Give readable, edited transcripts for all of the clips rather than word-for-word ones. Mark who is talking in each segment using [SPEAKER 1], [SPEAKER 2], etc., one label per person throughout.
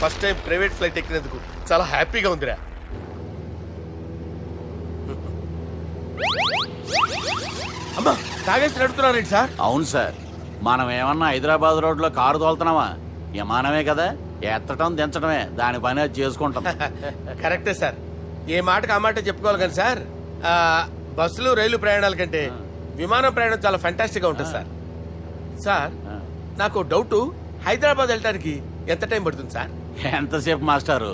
[SPEAKER 1] First time private flight ఎక్కినందుకు చాలా హ్యాపీగా ఉందిరా. అమ్మా తాగేసి నడుపుతున్నారేంటి సార్?
[SPEAKER 2] అవును సార్, మనం ఏమన్నా హైదరాబాద్ రోడ్లో కారు తోలుతున్నామా? విమానమే కదా, ఎత్తడం దించడమే దాని పని అది చేసుకుంటాం.
[SPEAKER 1] కరెక్టే సార్, ఏ మాటకు ఆ మాట చెప్పుకోవాలి కానీ సార్, బస్సులు రైలు ప్రయాణాల కంటే విమానం ప్రయాణం చాలా ఫ్యాంటాస్టిక్ గా ఉంటుంది సార్. సార్ నాకు డౌట్, హైదరాబాద్ వెళ్ళడానికి ఎంత టైం పడుతుంది సార్?
[SPEAKER 2] ఎంతసేపు మాస్టారు,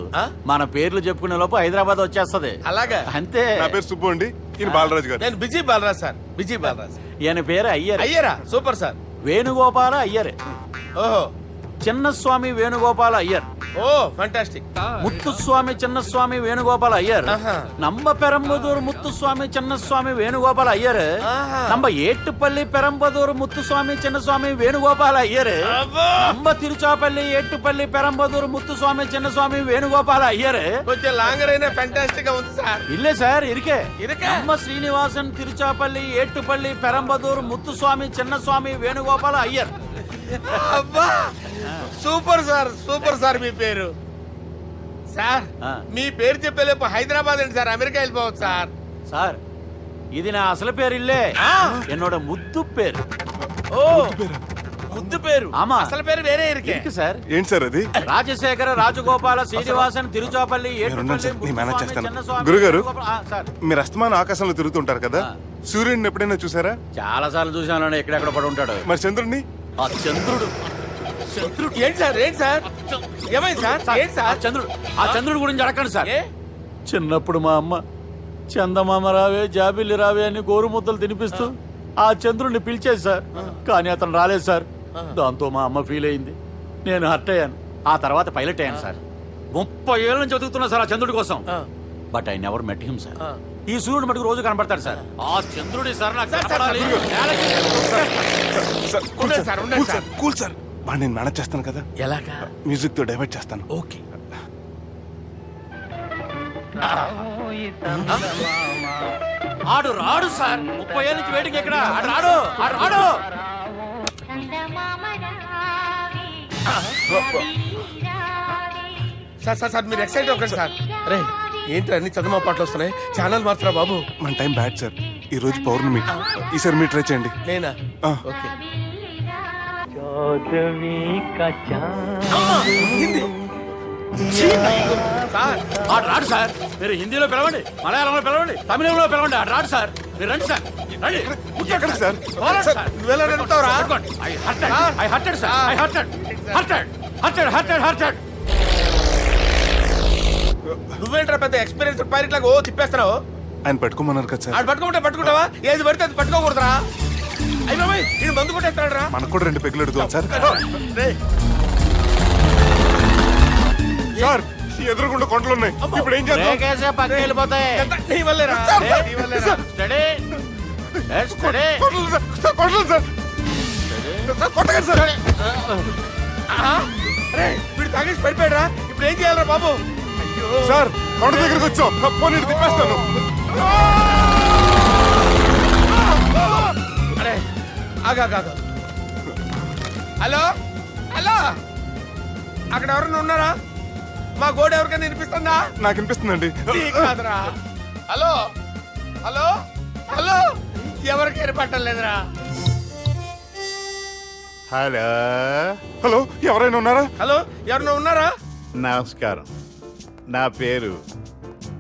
[SPEAKER 2] మన పేర్లు చెప్పుకునే లోపు హైదరాబాద్ వచ్చేస్తది.
[SPEAKER 1] అలాగా?
[SPEAKER 2] అంతే.
[SPEAKER 3] నా పేరు సుబ్బు అండి, ఈయన బాలరాజు గారు.
[SPEAKER 1] నేను busy Balaraj sir, busy Balaraj.
[SPEAKER 2] ఈయన పేరు అయ్యర్.
[SPEAKER 1] అయ్యరా? Super sir.
[SPEAKER 2] వేణుగోపాల అయ్యర్.
[SPEAKER 1] ఓహో,
[SPEAKER 2] చిన్నస్వామి వేణుగోపాల అయ్యర్.
[SPEAKER 1] Oh fantastic.
[SPEAKER 2] ముత్తుస్వామి చిన్నస్వామి వేణుగోపాల అయ్యర్. நம்ம பெரம்பதூர் முத்துசுவாமி சின்னசுவாமி வேணுகோபால ஐயர். நம்ம ஏட்டுப்பள்ளி பெரம்பதூர் முத்துசுவாமி சின்னசுவாமி வேணுகோபால ஐயர். நம்ம திருச்சாப்பள்ளி ஏட்டுப்பள்ளி பெரம்பதூர் முத்துசுவாமி சின்னசுவாమి వేణుగోపాల ஐயர்.
[SPEAKER 1] కొంచెం లాంగర్ అయినా ఫ్యాంటాస్టిక్ గా ఉంది సార్.
[SPEAKER 2] இல்ல சார், இருக்கே.
[SPEAKER 1] இருக்கே.
[SPEAKER 2] நம்ம ஸ்ரீனிவாசன் திருச்சாப்பள்ளி ஏட்டுப்பள்ளி பெரம்பதூர் முத்துசுவாமி சின்னசுவாమి వేణుగోపాల ஐயர்.
[SPEAKER 1] అబ్బా సూపర్ సార్, సూపర్ సార్. మీ పేరు సార్, మీ పేరు చెప్పేలేపు హైదరాబాద్ అండి సార్, అమెరికా వెళ్ళిపోవచ్చు సార్.
[SPEAKER 2] సార్ ఇది నా అసలు పేరు ఇల్లే, என்னோட ముద్దు పేరు.
[SPEAKER 1] ఓ ముద్దు పేరు.
[SPEAKER 2] ఆమా,
[SPEAKER 1] అసలు పేరు వేరే ఇరికే
[SPEAKER 2] సార్.
[SPEAKER 3] ఏంటి సార్ అది?
[SPEAKER 2] రాజశేఖర రాజగోపాల శ్రీనివాసన్ తిరుచాపల్లి
[SPEAKER 3] గురుగారు, మీరు అస్తమాన ఆకాశంలో తిరుగుతుంటారు కదా, సూర్యుడిని ఎప్పుడైనా చూసారా?
[SPEAKER 2] చాలా సార్లు చూసాను, ఎక్కడెక్కడ పడి ఉంటాడు.
[SPEAKER 3] మరి చంద్రుడిని?
[SPEAKER 2] ఆ చంద్రుడు.
[SPEAKER 1] ఏంటి సార్, ఏంటి సార్, ఏమైంది సార్? ఏంటి సార్?
[SPEAKER 2] చంద్రుడు, ఆ చంద్రుడు గురించి అడగండి సార్. చిన్నప్పుడు మా అమ్మ చందమామ రావే జాబిల్లి రావే అని గోరుముద్దలు తినిపిస్తూ ఆ చంద్రుడిని పిలిచేది సార్, కానీ అతను రాలేదు సార్. దాంతో మా అమ్మ ఫీల్ అయింది, నేను హర్ట్ అయ్యాను. ఆ తర్వాత పైలట్ అయ్యాను సార్. 30 ఏళ్ళ నుంచి చదువుతున్నా సార్ ఆ చంద్రుడి కోసం. But I never met him sir. ఈ సూర్యుడు మటుకు రోజు కనపడతాడు సార్. ఆ చంద్రుడి సార్ నాకు
[SPEAKER 3] కూల్ సార్, నేను మేనేజ్ చేస్తాను కదా.
[SPEAKER 1] ఎలాగా?
[SPEAKER 3] మ్యూజిక్ తో డైవర్ట్ చేస్తాను.
[SPEAKER 1] ఓకే.
[SPEAKER 2] ఆడు రాడు సార్, 30 ఏళ్ళ నుంచి వెయిటింగ్ ఎక్కడ. ఆడు రాడు, ఆడు రాడు.
[SPEAKER 1] సార్ సార్ సార్ మీరు ఎక్సైట్ అవ్వకండి సార్. అరే ఏంటి అన్ని చదువు పాటలు వస్తున్నాయి, ఛానల్ మార్చరా బాబు.
[SPEAKER 3] మన టైం బ్యాడ్ సార్, ఈ రోజు పౌర్ణమి. ఈసారి మీరు ట్రై చేయండి.
[SPEAKER 1] నేనా? ఓకే.
[SPEAKER 2] సార్ ఆడు రాడు సార్, మీరు హిందీలో పిలవండి, మలయాళంలో పిలవండి, తమిళంలో పిలవండి, ఆడు రాడు సార్. మీరు రండి సార్, రండి.
[SPEAKER 3] ఎక్కడికి సార్?
[SPEAKER 1] నువ్వెలా నడుపుతావురా? నువ్వేంట్రా పెద్ద ఎక్స్పీరియన్స్ పైలట్ లాగా ఓ తిప్పేస్తున్నావు?
[SPEAKER 3] ఆయన పట్టుకోమన్నారు కదా సార్.
[SPEAKER 1] ఆడు పట్టుకుంటే పట్టుకుంటావా? ఏది పడితే అది పట్టుకోకూడదురా. అయ్యి బాబాయ్, నేను మందు కొట్టేస్తాడు రా.
[SPEAKER 3] మనకు కూడా 2 పెగ్గులు ఎడుగుతాం సార్. సార్ ఎదురుగుండా కొండలు ఉన్నాయి, ఇప్పుడు ఏం చేద్దాం?
[SPEAKER 2] పక్కకి వెళ్ళిపోతాయి.
[SPEAKER 1] నీ వల్లేరా?
[SPEAKER 3] కొట్టగండి సార్.
[SPEAKER 1] వీడు తాగేసి పడిపోయాడు రా, ఇప్పుడు ఏం చేయాలరా బాబు?
[SPEAKER 3] సార్ కొండ దగ్గరికి వచ్చాం, పోనీ తిప్పేస్తాను.
[SPEAKER 1] అరే ఆగా. హలో హలో, అక్కడ ఎవరన్నా ఉన్నారా? మా గోడ ఎవరికైనా వినిపిస్తుందా?
[SPEAKER 3] నాకు వినిపిస్తుందండి.
[SPEAKER 1] కాదురా. హలో హలో హలో, ఎవరికి ఏర్పట్టలేదురా.
[SPEAKER 3] హలో హలో, ఎవరైనా ఉన్నారా?
[SPEAKER 1] హలో, ఎవరైనా ఉన్నారా?
[SPEAKER 4] నమస్కారం, నా పేరు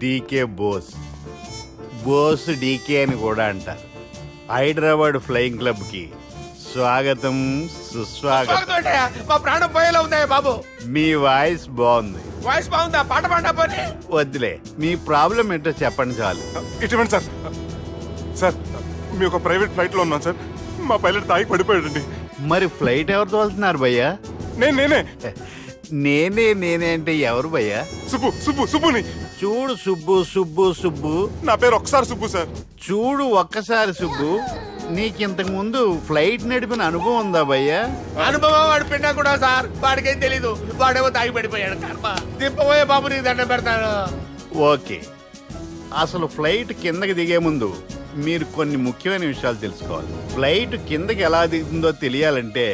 [SPEAKER 4] డీకే బోస్. బోస్ డీకే అని కూడా అంటారు. హైదరాబాద్ ఫ్లయింగ్ క్లబ్కి స్వాగతం సుస్వాగతం.
[SPEAKER 1] మా ప్రాణం పోయేలా ఉందా బాబు?
[SPEAKER 4] మీ వాయిస్ బాగుంది.
[SPEAKER 1] వాయిస్ బాగుందా? పాట పాడా పోనీ.
[SPEAKER 4] వద్దులే, మీ ప్రాబ్లం ఏంటో చెప్పండి చాలు.
[SPEAKER 3] ఇటువంటి సార్, సార్ మీ ఒక ప్రైవేట్ ఫ్లైట్ లో ఉన్నాం సార్, మా పైలట్ తాగి పడిపోయాడండి.
[SPEAKER 4] మరి ఫ్లైట్ ఎవరు తోలుతున్నారు భయ్యా? నేనే అంటే ఎవరు భయ్యా?
[SPEAKER 3] సుబ్బుని.
[SPEAKER 4] చూడు సుబ్బు,
[SPEAKER 3] నా పేరు ఒకసారి సుబ్బు సార్.
[SPEAKER 4] చూడు ఒక్కసారి సుబ్బు, నీకింతకు ముందు ఫ్లైట్ నడిపిన అనుభవం ఉందా భయ్యా?
[SPEAKER 1] అనుభవం వాడు పిన్నా కూడా సార్, వాడికేం తెలీదు. వాడేమో తాగి పడిపోయాడు. కర్మ దింపబోయే బాబు, నీకు దండం పెడతాను.
[SPEAKER 4] ఓకే, అసలు ఫ్లైట్ కిందకి దిగే ముందు మీరు కొన్ని ముఖ్యమైన విషయాలు తెలుసుకోవాలి. ఫ్లైట్ కిందకి ఎలా దిగుతుందో తెలియాలంటే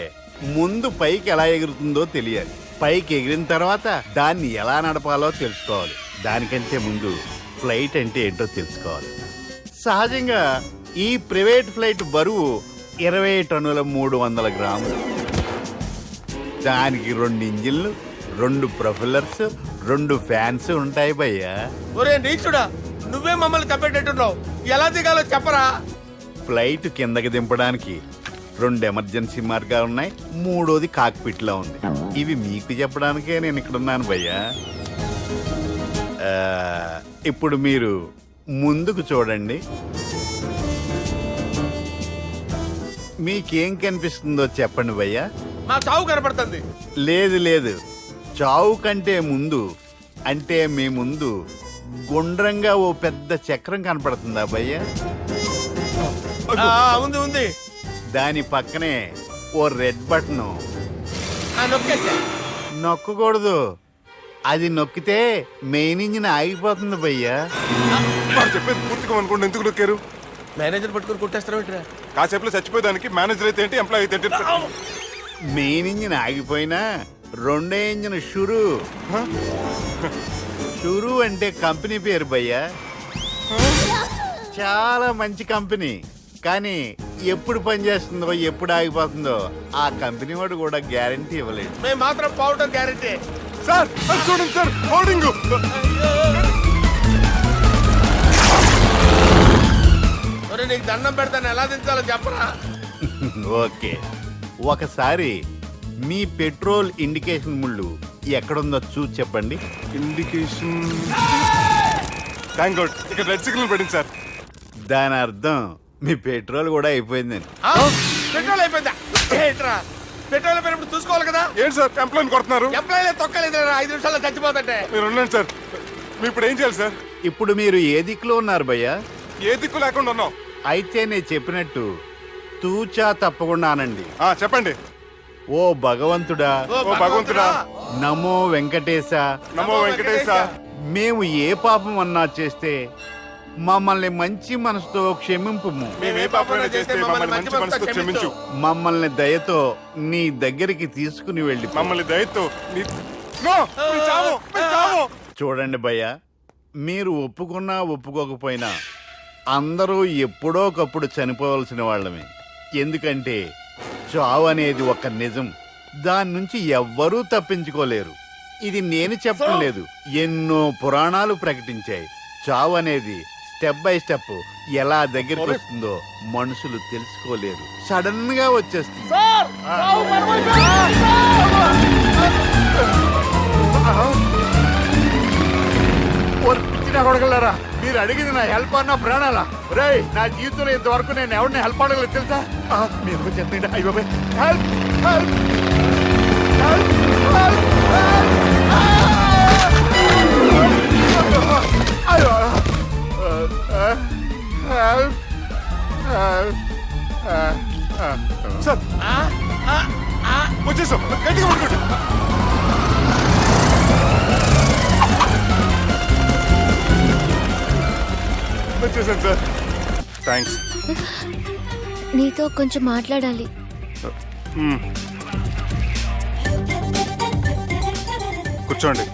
[SPEAKER 4] ముందు పైకి ఎలా ఎగురుతుందో తెలియాలి. పైకి ఎగిరిన తర్వాత దాన్ని ఎలా నడపాలో తెలుసుకోవాలి. దానికంటే ముందు ఫ్లైట్ అంటే ఏంటో తెలుసుకోవాలి. సహజంగా ఈ ప్రైవేట్ ఫ్లైట్ బరువు 20 టన్నుల 300 గ్రాములు. దానికి 2 ఇంజిన్లు, 2 ప్రొఫెల్లర్స్, 2 ఫ్యాన్స్ ఉంటాయి భయ్యా.
[SPEAKER 1] ఒరే నీచుడా, నువ్వే మమ్మల్ని తప్పేటట్టున్నావు. ఎలా దిగాలో చెప్పరా?
[SPEAKER 4] ఫ్లైట్ కిందకి దింపడానికి 2 ఎమర్జెన్సీ మార్గాలు ఉన్నాయి. 3వది కాక్పిట్ లో ఉంది. ఇవి మీకు చెప్పడానికే నేను ఇక్కడ ఉన్నాను భయ్యా. ఇప్పుడు మీరు ముందుకు చూడండి. మీకేం కనిపిస్తుందో చెప్పండి భయ్యా.
[SPEAKER 1] మా చావు కనపడుతుంది.
[SPEAKER 4] లేదు లేదు, చావు కంటే ముందు అంటే మీ ముందు గుండ్రంగా ఓ పెద్ద చక్రం కనపడుతుందా భయ్యా?
[SPEAKER 1] ఉంది ఉంది.
[SPEAKER 4] దాని పక్కనే ఓ రెడ్ బటన్.
[SPEAKER 1] నొక్కేసా.
[SPEAKER 4] నొక్కకూడదు, అది నొక్కితే మెయిన్ ఇంజిన్ ఆగిపోతుంది భయ్యా.
[SPEAKER 3] వాడు చెప్పేది పూర్తిగా అనుకోండి, ఎందుకు నొక్కారు?
[SPEAKER 1] మేనేజర్ పట్టుకుని కొట్టేస్తారా?
[SPEAKER 3] కాసేపులో చచ్చిపోయేదానికి మేనేజర్ అయితే ఏంటి, ఎంప్లాయ్ అయితే ఏంటి?
[SPEAKER 4] మెయిన్ ఇంజిన్ ఆగిపోయినా 2వ ఇంజిన్ షురు. షురు అంటే కంపెనీ పేరు భయ్యా. చాలా మంచి కంపెనీ. కానీ ఎప్పుడు పనిచేస్తుందో ఎప్పుడు ఆగిపోతుందో ఆ కంపెనీ వాడు కూడా గ్యారంటీ ఇవ్వలేదు.
[SPEAKER 1] మేము మాత్రం పోవటం గ్యారంటీ.
[SPEAKER 3] సార్ అది చూడండి సార్, హోర్డింగ్.
[SPEAKER 1] ఒరే నీకు దండం పెడతాను, ఎలా దించాలో చెప్పరా?
[SPEAKER 4] ఓకే, ఒకసారి మీ పెట్రోల్ ఇండికేషన్ ముళ్ళు ఎక్కడుందో చూసి చెప్పండి.
[SPEAKER 3] ఇండికేషన్. థ్యాంక్ గాడ్, ఇక్కడ రెడ్ సిగ్నల్ పడింది సార్.
[SPEAKER 4] దాని అర్థం మీ పెట్రోల్ కూడా అయిపోయిందని.
[SPEAKER 1] పెట్రోల్ అయిపోయిందా? ఏంట్రా పెట్రోల్ అయిపోయినప్పుడు చూసుకోవాలి కదా.
[SPEAKER 3] ఏంటి సార్ ఎంప్లాయ్ కొడుతున్నారు?
[SPEAKER 1] ఎంప్లాయీలే తొక్కలేదు, 5 నిమిషాల్లో చచ్చిపోతుంటే.
[SPEAKER 3] మీరు ఉండండి సార్, మీరు ఇప్పుడు ఏం చేయాలి సార్?
[SPEAKER 4] ఇప్పుడు మీరు ఏ దిక్కులో ఉన్నారు భయ్యా?
[SPEAKER 3] ఏ దిక్కు లేకుండా ఉన్నాం.
[SPEAKER 4] అయితే నేను చెప్పినట్టు తూచా తప్పకుండా అనండి.
[SPEAKER 3] చెప్పండి.
[SPEAKER 4] ఓ భగవంతుడా,
[SPEAKER 3] ఓ భగవంతుడా,
[SPEAKER 4] నమో వెంకటేశ,
[SPEAKER 3] నమో వెంకటేశ.
[SPEAKER 4] మేము ఏ పాపం అన్నా చేస్తే మమ్మల్ని మంచి మనసుతో క్షమింపుము.
[SPEAKER 3] మేము ఏ పాపమైనా చేస్తే మమ్మల్ని మంచి మనసుతో క్షమించు.
[SPEAKER 4] మమ్మల్ని దయతో నీ దగ్గరికి తీసుకుని వెళ్ళి
[SPEAKER 3] మమ్మల్ని దయతో నో, మీ చావు, మీ చావు.
[SPEAKER 4] చూడండి భయ్య, మీరు ఒప్పుకున్నా ఒప్పుకోకపోయినా అందరూ ఎప్పుడో ఒకప్పుడు చనిపోవలసిన వాళ్ళమే. ఎందుకంటే చావు అనేది ఒక నిజం, దాని నుంచి ఎవ్వరూ తప్పించుకోలేరు. ఇది నేను చెప్పడం లేదు, ఎన్నో పురాణాలు ప్రకటించాయి. చావు అనేది స్టెప్ బై స్టెప్ ఎలా దగ్గరికి వస్తుందో మనుషులు తెలుసుకోలేరు, సడన్ గా వచ్చేస్తుంది. కొడగలరా, మీరు అడిగింది నా హెల్ప్ అన్న ప్రాణాలా? రే, నా జీవితంలో ఇంతవరకు నేను ఎవరిని హెల్ప్ అడగలేదు తెలుసా? మీరు చెప్పండి. అయ్యో హెల్ప్, హెల్ప్,
[SPEAKER 3] సార్ వచ్చేసాం, గట్టిగా పట్టుకోండి. వచ్చేసాను సార్, థ్యాంక్స్.
[SPEAKER 5] నీతో కొంచెం మాట్లాడాలి.
[SPEAKER 3] కూర్చోండి.